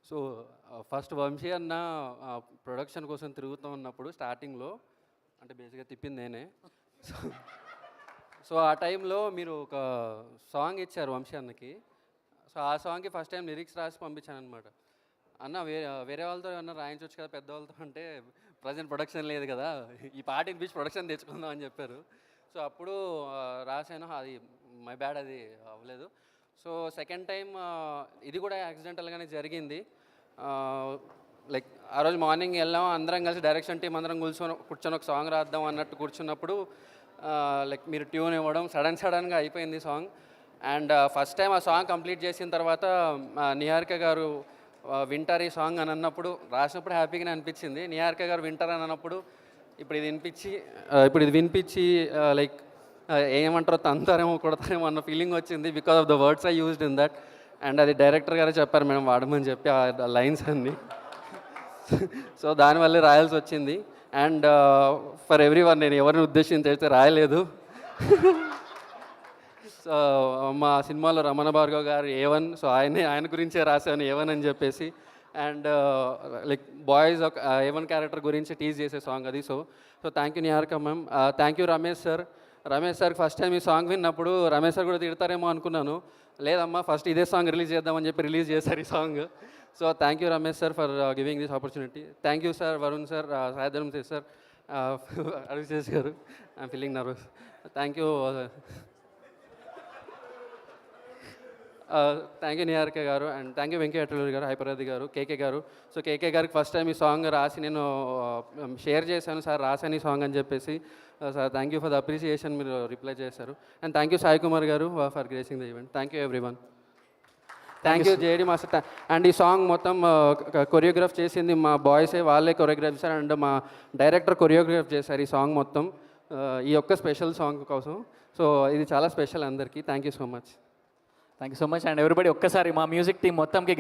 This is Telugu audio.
సో ఫస్ట్ వంశీ అన్న ప్రొడక్షన్ కోసం తిరుగుతూ ఉన్నప్పుడు స్టార్టింగ్లో అంటే బేసిక్గా తిప్పింది నేనే. సో సో ఆ టైంలో మీరు ఒక సాంగ్ ఇచ్చారు వంశీ అన్నకి. సో ఆ సాంగ్కి ఫస్ట్ టైం లిరిక్స్ రాసి పంపించాను అనమాట. అన్న వేరే వాళ్ళతో ఏమన్నా రాయించవచ్చు కదా పెద్దవాళ్ళతో అంటే ప్రజెంట్ ప్రొడక్షన్ లేదు కదా, ఈ పాట వినిపించి ప్రొడక్షన్ తెచ్చుకుందాం అని చెప్పారు. సో అప్పుడు రాశాను, అది మై బ్యాడ్, అది అవ్వలేదు. సో సెకండ్ టైం ఇది కూడా యాక్సిడెంటల్గానే జరిగింది. లైక్ ఆ రోజు మార్నింగ్ వెళ్ళాం, అందరం కలిసి డైరెక్షన్ టీం అందరం కూర్చొని ఒక సాంగ్ రాద్దాం అన్నట్టు కూర్చున్నప్పుడు లైక్ మీరు ట్యూన్ ఇవ్వడం సడన్గా అయిపోయింది సాంగ్. అండ్ ఫస్ట్ టైం ఆ సాంగ్ కంప్లీట్ చేసిన తర్వాత నిహారిక గారు వింటారు ఈ సాంగ్ అని అన్నప్పుడు, రాసినప్పుడు హ్యాపీగానే అనిపించింది. నిహారిక గారు వింటారు అని అన్నప్పుడు ఇప్పుడు ఇది వినిపించి లైక్ ఏమంటారో తంతారేమో కొడతారేమో అన్న ఫీలింగ్ వచ్చింది because of the words I used in that. And అది డైరెక్టర్ గారే చెప్పారు మేడం వాడమని చెప్పి ఆ లైన్స్ అన్నీ. సో దానివల్లే రాయాల్సి వచ్చింది. అండ్ ఫర్ ఎవ్రీ వన్, నేను ఎవరిని ఉద్దేశించి అయితే రాయలేదు. సో మా సినిమాలో రమణ భార్గవ్ గారు A1, సో ఆయన గురించే రాశాను A1 అని చెప్పేసి. అండ్ లైక్ బాయ్స్ ఒక A1 క్యారెక్టర్ గురించి టీజ్ చేసే సాంగ్ అది. So thank you Niharika ma'am. Thank you Ramesh sir. Ramesh సార్కి ఫస్ట్ టైం ఈ సాంగ్ విన్నప్పుడు రమేష్ సార్ కూడా తిడతారేమో అనుకున్నాను. లేదమ్మా ఫస్ట్ ఇదే సాంగ్ రిలీజ్ చేద్దామని చెప్పి రిలీజ్ చేశారు ఈ song. So thank you Ramesh sir for giving this opportunity. Thank you sir Varun sir, Saidharam Tej sir, Abhishesh garu. I'm feeling nervous. Thank you. Thank you Niharika garu. And thank you వెంకయ్యటూరు గారు, హైపరాది గారు, కేకే గారు. సో కేకే గారికి ఫస్ట్ టైం ఈ సాంగ్ రాసి నేను షేర్ చేశాను, సార్ రాశాను ఈ సాంగ్ అని చెప్పేసి. Sir thank you for the appreciation, మీరు రిప్లై చేశారు. And thank you Sai Kumar garu for gracing the event. Thank you everyone. Thank you JD master. And ఈ సాంగ్ మొత్తం కొరియోగ్రాఫ్ చేసింది మా బాయ్సే, వాళ్ళే కొరియోగ్రాఫ్ చేశారు. అండ్ మా డైరెక్టర్ కొరియోగ్రాఫ్ చేశారు ఈ సాంగ్ మొత్తం, ఈ ఒక్క స్పెషల్ సాంగ్ కోసం. సో ఇది చాలా స్పెషల్ అందరికీ. Thank you so much. Thank you so much. And everybody ఒక్కసారి మా మ్యూజిక్ టీం మొత్తంకి